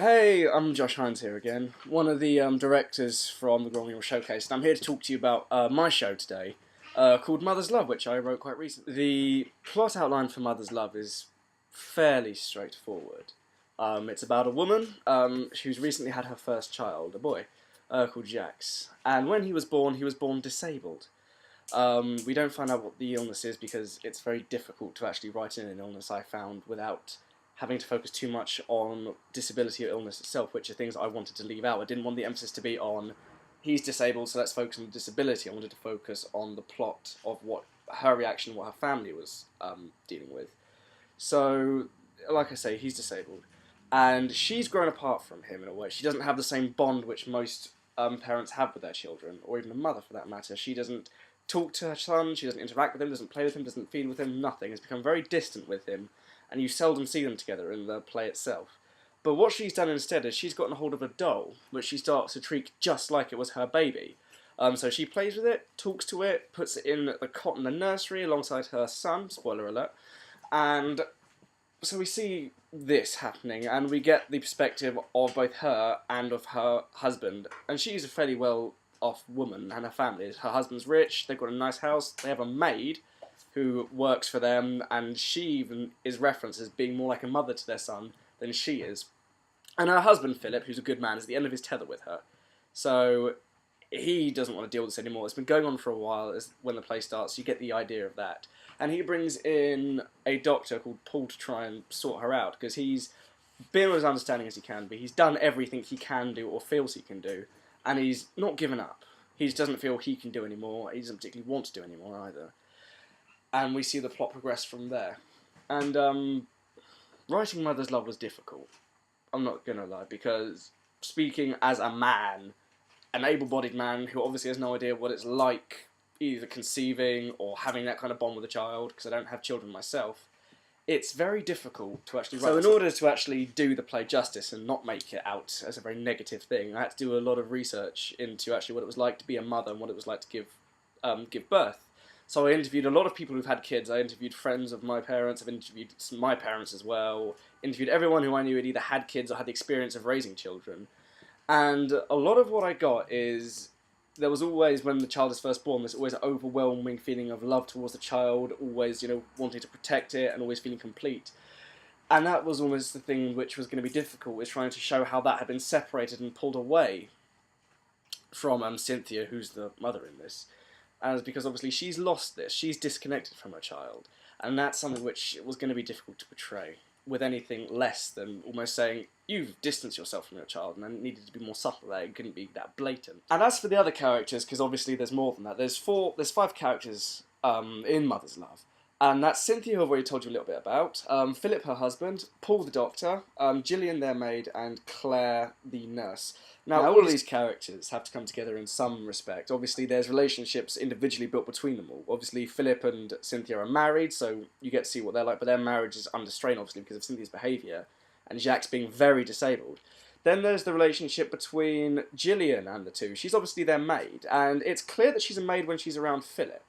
Hey, I'm Josh Hinds here again, one of the directors from the Growing Showcase, and I'm here to talk to you about my show today, called Mother's Love, which I wrote quite recently. The plot outline for Mother's Love is fairly straightforward. It's about a woman who's recently had her first child, a boy, called Jax, and when he was born disabled. We don't find out what the illness is because it's very difficult to actually write in an illness, I found, without having to focus too much on disability or illness itself, which are things I wanted to leave out. I didn't want the emphasis to be on he's disabled, so let's focus on the disability. I wanted to focus on the plot of what her reaction, what her family was dealing with. So, like I say, he's disabled, and she's grown apart from him in a way. She doesn't have the same bond which most parents have with their children, or even a mother for that matter. She doesn't talk to her son, she doesn't interact with him, doesn't play with him, doesn't feed with him, nothing. Has become very distant with him, and you seldom see them together in the play itself. But what she's done instead is she's gotten a hold of a doll, which she starts to treat just like it was her baby. So she plays with it, talks to it, puts it in the cot in the nursery alongside her son, spoiler alert, and so we see this happening, and we get the perspective of both her and of her husband, and she's a fairly well-off woman, and her family. Her husband's rich, they've got a nice house, they have a maid, who works for them, and she even is referenced as being more like a mother to their son than she is. And her husband, Philip, who's a good man, is at the end of his tether with her. So he doesn't want to deal with this anymore. It's been going on for a while. When the play starts, you get the idea of that. And he brings in a doctor called Paul to try and sort her out, because he's been as understanding as he can be. He's done everything he can do or feels he can do, and he's not given up. He just doesn't feel he can do anymore. He doesn't particularly want to do anymore either. And we see the plot progress from there. And writing Mother's Love was difficult. I'm not gonna lie, because speaking as a man, an able-bodied man who obviously has no idea what it's like either conceiving or having that kind of bond with a child, because I don't have children myself, it's very difficult to actually write. So in order to actually do the play justice and not make it out as a very negative thing, I had to do a lot of research into actually what it was like to be a mother and what it was like to give birth. So I interviewed a lot of people who've had kids. I interviewed friends of my parents. I've interviewed my parents as well. Interviewed everyone who I knew had either had kids or had the experience of raising children. And a lot of what I got is there was always, when the child is first born, there's always an overwhelming feeling of love towards the child, always, wanting to protect it and always feeling complete. And that was almost the thing which was going to be difficult, was trying to show how that had been separated and pulled away from Cynthia, who's the mother in this. As because obviously she's lost this, she's disconnected from her child, and that's something which was going to be difficult to portray with anything less than almost saying you've distanced yourself from your child, and it needed to be more subtle there. It couldn't be that blatant. And as for the other characters, because obviously there's more than that. There's 5 characters in Mother's Love, and that's Cynthia, who I've already told you a little bit about. Philip, her husband, Paul, the doctor, Gillian, their maid, and Claire, the nurse. Now, all of these characters have to come together in some respect. Obviously, there's relationships individually built between them all. Obviously, Philip and Cynthia are married, so you get to see what they're like, but their marriage is under strain, obviously, because of Cynthia's behaviour, and Jacques being very disabled. Then there's the relationship between Gillian and the two. She's obviously their maid, and it's clear that she's a maid when she's around Philip,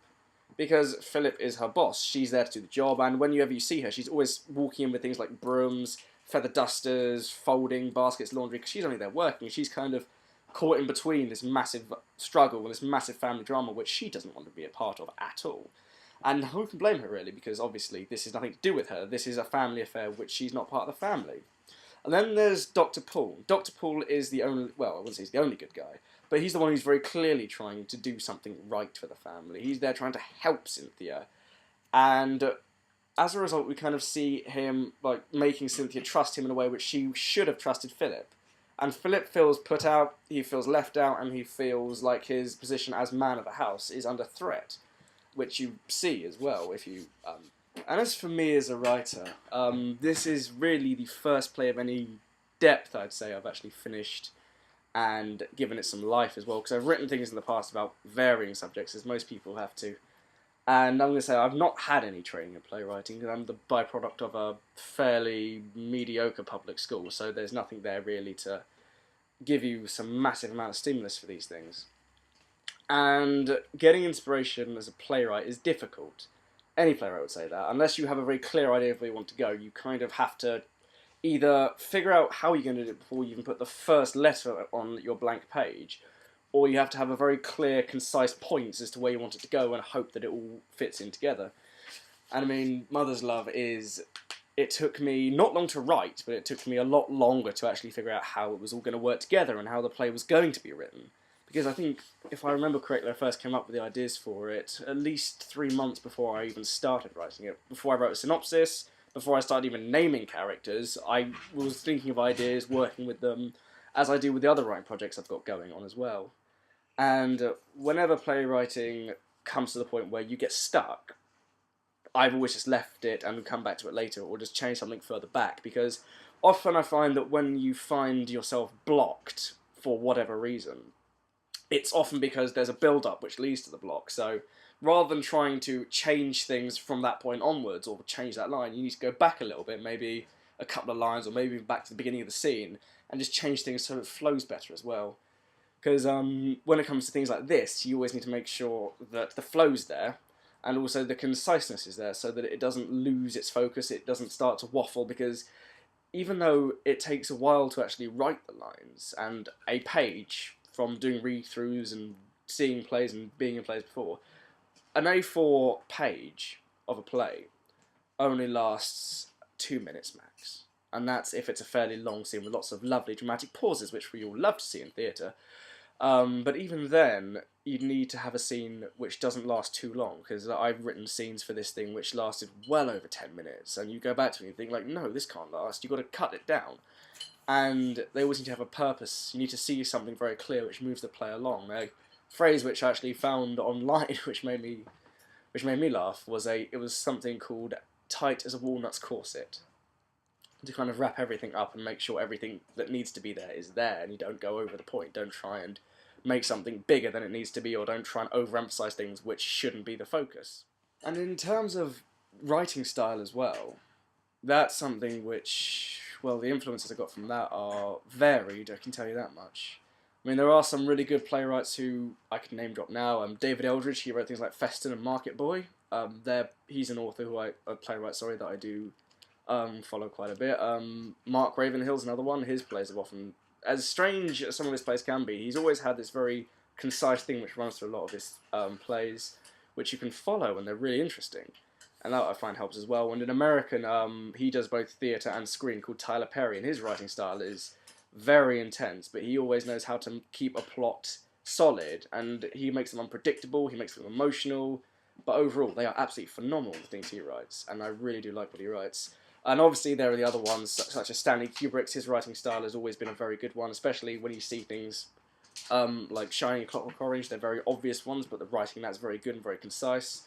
because Philip is her boss. She's there to do the job, and whenever you see her, she's always walking in with things like brooms, feather dusters, folding, baskets, laundry, because she's only there working. She's kind of caught in between this massive struggle and this massive family drama, which she doesn't want to be a part of at all. And who can blame her, really, because obviously this is nothing to do with her. This is a family affair which she's not part of the family. And then there's Dr. Paul. Dr. Paul is the only, well, I wouldn't say he's the only good guy, but he's the one who's very clearly trying to do something right for the family. He's there trying to help Cynthia. And as a result, we kind of see him making Cynthia trust him in a way which she should have trusted Philip. And Philip feels put out, he feels left out, and he feels like his position as man of the house is under threat, which you see as well if you... And as for me as a writer, this is really the first play of any depth, I'd say, I've actually finished and given it some life as well, because I've written things in the past about varying subjects, as most people have to. And I'm going to say I've not had any training in playwriting, because I'm the byproduct of a fairly mediocre public school, so there's nothing there really to give you some massive amount of stimulus for these things. And getting inspiration as a playwright is difficult. Any playwright would say that. Unless you have a very clear idea of where you want to go, you kind of have to either figure out how you're going to do it before you even put the first letter on your blank page, or you have to have a very clear, concise points as to where you want it to go and hope that it all fits in together. And I mean, Mother's Love is... It took me not long to write, but it took me a lot longer to actually figure out how it was all going to work together and how the play was going to be written. Because I think, if I remember correctly, I first came up with the ideas for it at least 3 months before I even started writing it. Before I wrote a synopsis, before I started even naming characters, I was thinking of ideas, working with them, as I do with the other writing projects I've got going on as well. And whenever playwriting comes to the point where you get stuck, I've always just left it and come back to it later, or just change something further back, because often I find that when you find yourself blocked for whatever reason, it's often because there's a build-up which leads to the block. So rather than trying to change things from that point onwards, or change that line, you need to go back a little bit, maybe a couple of lines, or maybe back to the beginning of the scene, and just change things so it flows better as well. Because when it comes to things like this, you always need to make sure that the flow's there, and also the conciseness is there, so that it doesn't lose its focus, it doesn't start to waffle, because even though it takes a while to actually write the lines, and a page, from doing read-throughs and seeing plays and being in plays before, an A4 page of a play only lasts 2 minutes max. And that's if it's a fairly long scene with lots of lovely dramatic pauses, which we all love to see in theatre. But even then, you'd need to have a scene which doesn't last too long, because I've written scenes for this thing which lasted well over 10 minutes, and you go back to it and you think, like, no, this can't last, you've got to cut it down. And they always need to have a purpose. You need to see something very clear which moves the play along. A phrase which I actually found online, which made me laugh, was it was something called "tight as a walnut's corset," to kind of wrap everything up and make sure everything that needs to be there is there, and you don't go over the point. Don't try and make something bigger than it needs to be, or don't try and overemphasize things which shouldn't be the focus. And in terms of writing style as well, that's something which, well, the influences I got from that are varied, I can tell you that much. I mean, there are some really good playwrights who I can name drop now. David Eldridge, he wrote things like Feston and Market Boy. He's an author a playwright, that I do follow quite a bit. Mark Ravenhill's another one. His plays have often, as strange as some of his plays can be, he's always had this very concise thing which runs through a lot of his plays, which you can follow, and they're really interesting. And that I find helps as well. And an American, he does both theatre and screen, called Tyler Perry, and his writing style is very intense, but he always knows how to keep a plot solid, and he makes them unpredictable, he makes them emotional, but overall they are absolutely phenomenal, the things he writes, and I really do like what he writes. And obviously there are the other ones, such as Stanley Kubrick's. His writing style has always been a very good one, especially when you see things like Shining, Clockwork Orange. They're very obvious ones, but the writing in that's very good and very concise.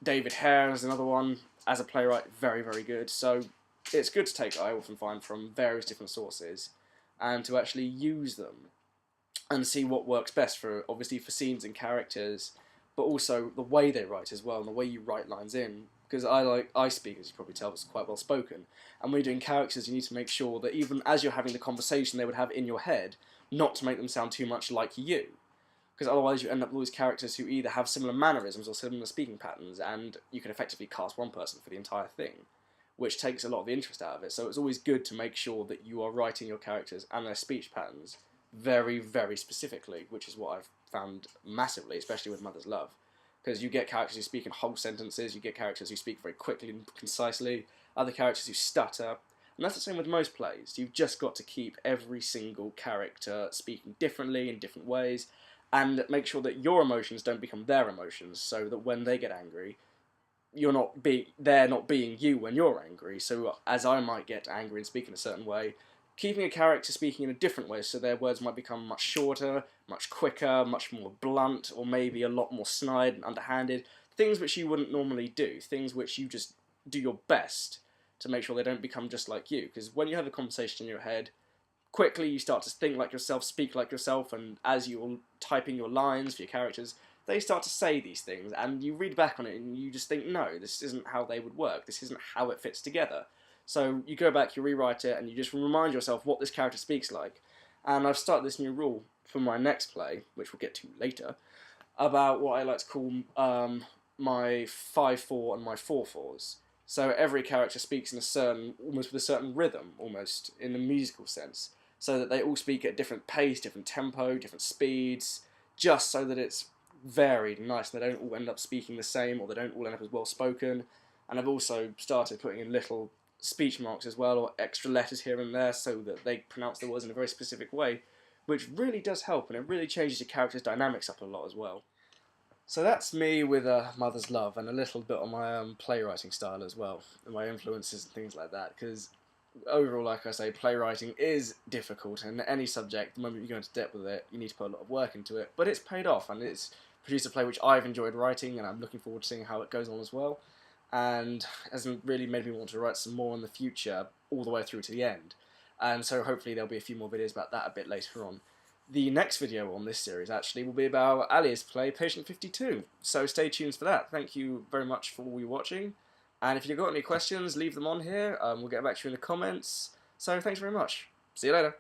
David Hare is another one, as a playwright, very, very good. So it's good to take, I often find, from various different sources, and to actually use them and see what works best for, obviously, for scenes and characters, but also the way they write as well, and the way you write lines in. Because I speak, as you probably tell, is quite well spoken, and when you're doing characters, you need to make sure that even as you're having the conversation they would have in your head, not to make them sound too much like you. Because otherwise you end up with all these characters who either have similar mannerisms or similar speaking patterns, and you can effectively cast one person for the entire thing, which takes a lot of the interest out of it. So it's always good to make sure that you are writing your characters and their speech patterns very, very specifically, which is what I've found massively, especially with Mother's Love. Because you get characters who speak in whole sentences, you get characters who speak very quickly and concisely, other characters who stutter, and that's the same with most plays. You've just got to keep every single character speaking differently in different ways, and make sure that your emotions don't become their emotions, so that when they get angry, they're not being you when you're angry. So as I might get angry and speak in a certain way, keeping a character speaking in a different way, so their words might become much shorter, much quicker, much more blunt, or maybe a lot more snide and underhanded, things which you wouldn't normally do, things which you just do your best to make sure they don't become just like you. Because when you have a conversation in your head, quickly you start to think like yourself, speak like yourself, and as you're typing your lines for your characters, they start to say these things, and you read back on it and you just think, no, this isn't how they would work, this isn't how it fits together. So you go back, you rewrite it, and you just remind yourself what this character speaks like. And I've started this new rule for my next play, which we'll get to later, about what I like to call my 5-4 and my 4-4s. So every character speaks in almost with a certain rhythm, almost in a musical sense, so that they all speak at different pace, different tempo, different speeds, just so that it's varied and nice, and they don't all end up speaking the same, or they don't all end up as well spoken. And I've also started putting in little speech marks as well, or extra letters here and there, so that they pronounce the words in a very specific way, which really does help, and it really changes your character's dynamics up a lot as well. So that's me with Mother's Love, and a little bit on my playwriting style as well, and my influences and things like that, because overall, like I say, playwriting is difficult, and any subject, the moment you go into depth with it, you need to put a lot of work into it, but it's paid off, and it's produced a play which I've enjoyed writing, and I'm looking forward to seeing how it goes on as well, and has really made me want to write some more in the future, all the way through to the end, and so hopefully there'll be a few more videos about that a bit later on. The next video on this series actually will be about Ali's play Patient 52, so stay tuned for that. Thank you very much for all your watching, and if you've got any questions, leave them on here. We'll get back to you in the comments. So thanks very much. See you later.